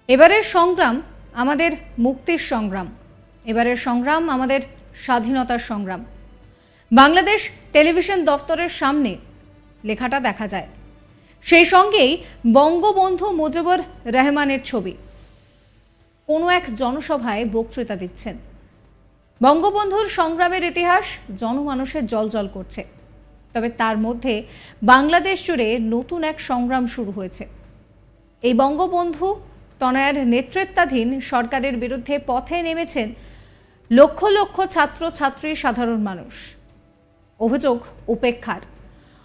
এবারের সংগ্রাম আমাদের মুক্তির সংগ্রাম, এবারের সংগ্রাম আমাদের স্বাধীনতার সংগ্রাম। বাংলাদেশ টেলিভিশন দফতরের সামনে লেখাটা দেখা যায়, সেই সঙ্গেই বঙ্গবন্ধু মুজিবুর রহমানের ছবি। কোনো এক জনসভায় বক্তৃতা দিচ্ছেন। বঙ্গবন্ধুর সংগ্রামের ইতিহাস জনমানসের জ্বলজ্বল করছে। তবে তার মধ্যে বাংলাদেশ জুড়ে নতুন এক সংগ্রাম শুরু হয়েছে। এই বঙ্গবন্ধু তনয়ের নেতৃত্বাধীন সরকারের বিরুদ্ধে পথে নেমেছেন লক্ষ লক্ষ ছাত্র ছাত্রী, সাধারণ মানুষ। অভিযোগ উপেক্ষার,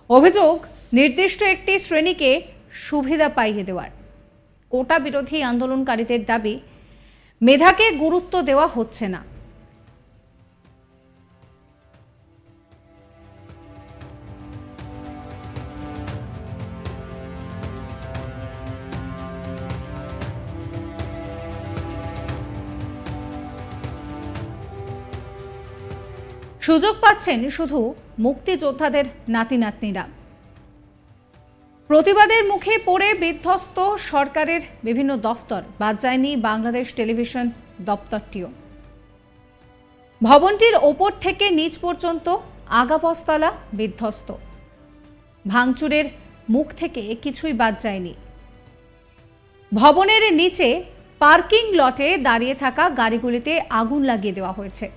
অভিযোগ নির্দিষ্ট একটি শ্রেণীকে সুবিধা পাইয়ে দেওয়ার। কোটা বিরোধী আন্দোলনকারীদের দাবি, মেধাকে গুরুত্ব দেওয়া হচ্ছে না। সুযোগ পাচ্ছেন শুধু মুক্তিযোদ্ধাদের নাতি নাতনিরা। প্রতিবাদের মুখে পড়ে বিধ্বস্ত সরকারের বিভিন্ন দফতর, বাদ যায়নি বাংলাদেশ টেলিভিশন দপ্তরটিও। ভবনটির ওপর থেকে নিচ পর্যন্ত আগাপস্তলা বিধ্বস্ত। ভাঙচুরের মুখ থেকে কিছুই বাদ যায়নি। ভবনের নিচে পার্কিং লটে দাঁড়িয়ে থাকা গাড়িগুলিতে আগুন লাগিয়ে দেওয়া হয়েছে।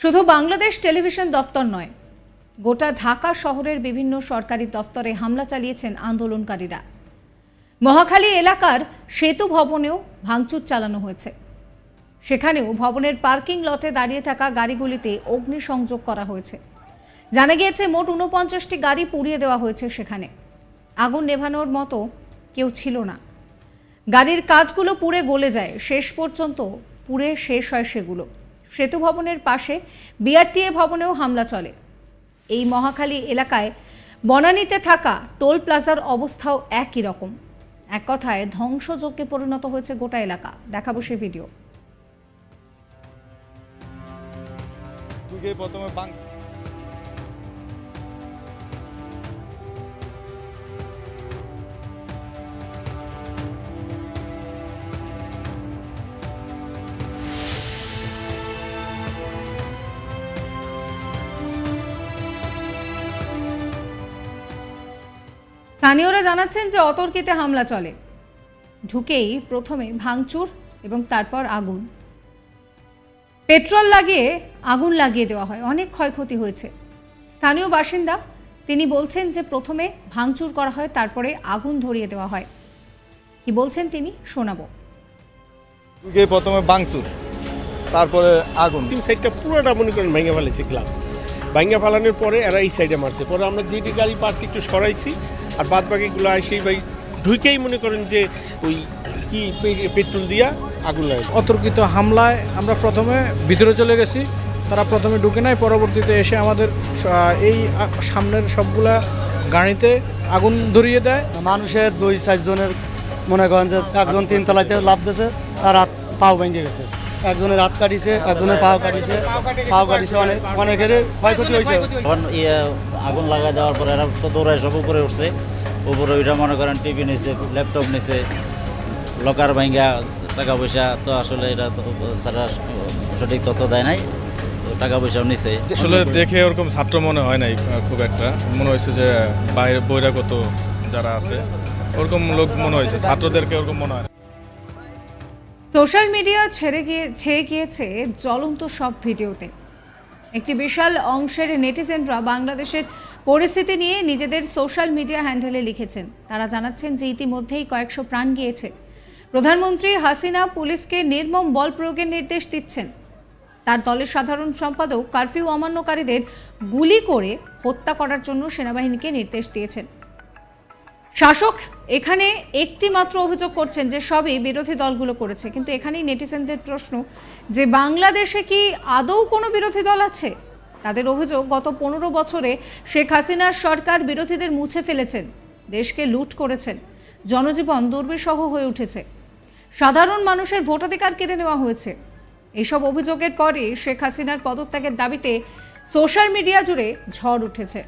শুধু বাংলাদেশ টেলিভিশন দফতর নয়, গোটা ঢাকা শহরের বিভিন্ন সরকারি দফতরে হামলা চালিয়েছেন আন্দোলনকারীরা। মহাখালী এলাকার সেতু ভবনেও ভাঙচুর চালানো হয়েছে। সেখানেও ভবনের পার্কিং লটে দাঁড়িয়ে থাকা গাড়িগুলিতে অগ্নিসংযোগ করা হয়েছে। জানা গিয়েছে মোট ৪৯টি গাড়ি পুড়িয়ে দেওয়া হয়েছে। সেখানে আগুন নেভানোর মতো কেউ ছিল না। গাড়ির কাজগুলো পুড়ে গলে যায়, শেষ পর্যন্ত পুড়ে শেষ হয় সেগুলো। সেতু ভবনের পাশে বিআরটিএ ভবনেও হামলা চলে। এই মহাখালী এলাকায় বনানীতে থাকা টোল প্লাজার অবস্থাও একই রকম। এক কথায় ধ্বংসযজ্ঞে পরিণত হয়েছে গোটা এলাকা। দেখাবো সে ভিডিও। স্থানীয়রা জানাচ্ছেন যে অতর্কিতে হামলা চলে। ঢুকেই প্রথমে ভাঙচুর এবং তারপর আগুন। পেট্রোল লাগিয়ে আগুন লাগিয়ে দেওয়া হয়। অনেক ক্ষয়ক্ষতি হয়েছে। স্থানীয় বাসিন্দা তিনি বলছেন যে প্রথমে ভাঙচুর করা হয়, তারপরে আগুন ধরিয়ে দেওয়া হয়। কি বলছেন তিনি শোনাবো। প্রথমে ভাঙচুর, তারপরে আগুন। তিন সাইডটা পুরোটা মনে করেন ভেঙে ফেলেছে। গ্লাস ভেঙে ফেলানোর পরে এরা এই সাইডে মারছে। পরে আমরা যেটি গাড়ি পার্টি একটু সরাইছি, আর বাদ বাকিগুলো সেই ভাই ঢুকেই মনে করেন যে ওই কি পেট্রোল দিয়া আগুন লাগে। অতর্কিত হামলায় আমরা প্রথমে ভিতরে চলে গেছি। তারা প্রথমে ঢুকে নেয়, পরবর্তীতে এসে আমাদের এই সামনের সবগুলা গাড়িতে আগুন ধরিয়ে দেয়। মানুষের ২-৪ জনের মনে করেন যে একজন ৩ তলাতে লাফ দিয়েছে, তার হাত পাও ভেঙে গেছে। একজনের হাত কাটিছে, একজনের পাও কাটিছে, অনেকের ক্ষয়ক্ষতি হয়েছে। আগুন লাগাই দেওয়ার পরে এরা তো দৌড়ায় সব উপরে উঠছে। উপরে ওইটা মনে করেন টিভি নিছে, ল্যাপটপ নিছে, লকার ভাঙ্গা, টাকা পয়সা। তো আসলে এটা তো সারা সঠিক তথ্য দেয় নাই, তো টাকা পয়সাও নিছে। আসলে দেখে ওরকম ছাত্র মনে হয় নাই খুব একটা। মনে হয়েছে যে বাইরে বহিরাগত যারা আছে ওরকম লোক মনে হয়েছে, ছাত্রদেরকে ওরকম মনে হয়। সোশ্যাল মিডিয়া ছেয়ে গিয়েছে জ্বলন্ত সব ভিডিওতে। একটি বিশাল অংশের নেটিজেনরা বাংলাদেশের পরিস্থিতি নিয়ে নিজেদের সোশ্যাল মিডিয়া হ্যান্ডেলে লিখেছেন। তারা জানাচ্ছেন যে ইতিমধ্যেই কয়েকশো প্রাণ গিয়েছে। প্রধানমন্ত্রী হাসিনা পুলিশকে নির্মম বল প্রয়োগের নির্দেশ দিচ্ছেন। তার দলের সাধারণ সম্পাদক কারফিউ অমান্যকারীদের গুলি করে হত্যা করার জন্য সেনাবাহিনীকে নির্দেশ দিয়েছেন। শাসক এখানে একটি মাত্র অভিযোগ করছেন যে সবই বিরোধী দলগুলো করেছে, কিন্তু এখানেই নেটিজেনদের প্রশ্ন যে বাংলাদেশে কি আদৌ কোনো বিরোধী দল আছে? তাদের অভিযোগ, গত 15 বছরে শেখ হাসিনার সরকার বিরোধীদের মুছে ফেলেছেন, দেশকে লুট করেছেন, জনজীবন দুর্বিষহ হয়ে উঠেছে, সাধারণ মানুষের ভোটাধিকার কেড়ে নেওয়া হয়েছে। এইসব অভিযোগের পরে শেখ হাসিনার পদত্যাগের দাবিতে সোশ্যাল মিডিয়া জুড়ে ঝড় উঠেছে।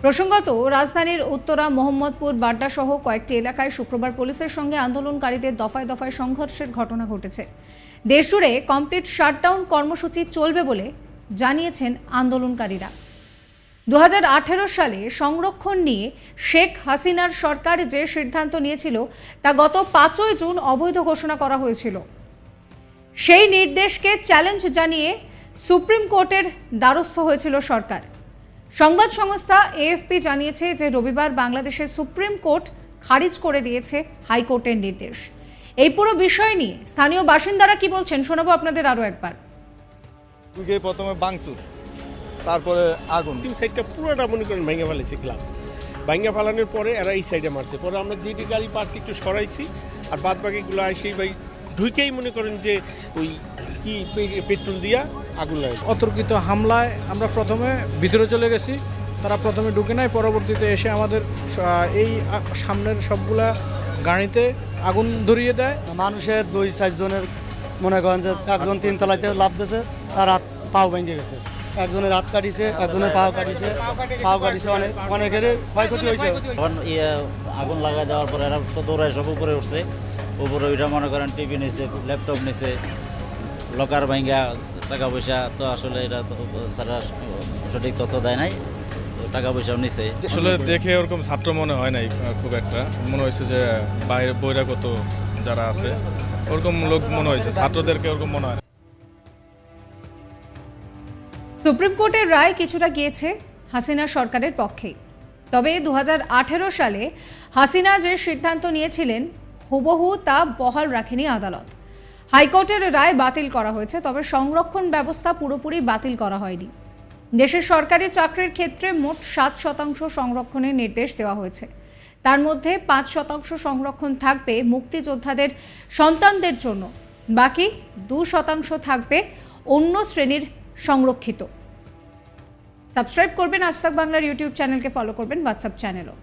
প্রসঙ্গত, রাজধানীর উত্তরা, মোহাম্মদপুর, বাড্ডা সহ কয়েকটি এলাকায় শুক্রবার পুলিশের সঙ্গে আন্দোলনকারীদের দফায় দফায় সংঘর্ষের ঘটনা ঘটেছে। দেশজুড়ে কমপ্লিট শাটডাউন কর্মসূচি চলবে বলে জানিয়েছেন আন্দোলনকারীরা। 2018 সালে সংরক্ষণ নিয়ে শেখ হাসিনার সরকার যে সিদ্ধান্ত নিয়েছিল তা গত 5 জুন অবৈধ ঘোষণা করা হয়েছিল। সেই নির্দেশকে চ্যালেঞ্জ জানিয়ে সুপ্রিম কোর্টের দ্বারস্থ হয়েছিল সরকার। সংবাদ সংস্থা এএফপি জানিয়েছে যে রবিবার বাংলাদেশের সুপ্রিম কোর্ট খারিজ করে দিয়েছে হাইকোর্টের নির্দেশ। এই পুরো বিষয় নিয়ে স্থানীয় বাসিন্দারা কি বলছেন শোনাবো আপনাদের আরো একবার। প্রথমে বাংসুর, তারপরে আগুন, তিন সাইডটা পুরোটা মনে করেন ভেঙে ফেলেছি গ্লাস। ভেঙে ফেলানোর পরে এরা এই সাইডে মারছে, পরে আমরা যেটি গাড়ি পার্ক একটু সরাইছি আর বাদ বাকিগুলো সেই ভাই ঢুকেই মনে করেন যে ওই কি পেট্রোল দিয়া আগুন লাগে। অতর্কিত হামলায় আমরা প্রথমে ভিতরে চলে গেছি, তারা প্রথমে ঢুকে নেয়, পরবর্তীতে এসে আমাদের এই সামনের সবগুলা গাড়িতে আগুন ধরিয়ে দেয়। মানুষের 2-4 জনের মনে করেন যে একজন 3 তলাইতে লাফ দিয়েছে, তার হাত পাও ভেঙে গেছে, একজনের হাত কাটিছে, একজনের পাও কাটিছে, অনেকের ক্ষয়ক্ষতি হয়েছে। আগুন লাগা দেওয়ার পরে এরা তো দৌড়ায় সব উপরে উঠছে, উপরে ওইটা মনে করেন টিভি নিছে, ল্যাপটপ নিছে, লকার ভাঙ্গা, টাকা পয়সা তো আসলে এটা তো সারা সঠিক তথ্য দেয় নাই, টাকা পয়সাও নিছে। আসলে দেখে ওরকম ছাত্র মনে হয় নাই খুব একটা, মনে হয়েছে যে বাইরে বহিরাগত যারা আছে ওরকম লোক মনে হয়েছে, ছাত্রদেরকে ওরকম মনে হয়। সুপ্রিম কোর্টের রায় কিছুটা গিয়েছে হাসিনা সরকারের পক্ষে, তবে 2018 সালে হাসিনা যে সিদ্ধান্ত নিয়েছিলেন হুবহু তা বহাল রাখেনি আদালত। হাইকোর্টের রায় বাতিল করা হয়েছে, তবে সংরক্ষণ ব্যবস্থা পুরোপুরি বাতিল করা হয়নি। দেশের সরকারি চাকরির ক্ষেত্রে মোট 7% সংরক্ষণের নির্দেশ দেওয়া হয়েছে। তার মধ্যে 5% সংরক্ষণ থাকবে মুক্তিযোদ্ধাদের সন্তানদের জন্য, বাকি 2% থাকবে অন্য শ্রেণীর সংরক্ষিত। সাবস্ক্রাইব করবেন আজ তাক বাংলার ইউটিউব চ্যানেলকে, ফলো করবেন হোয়াটসঅ্যাপ চ্যানেলও।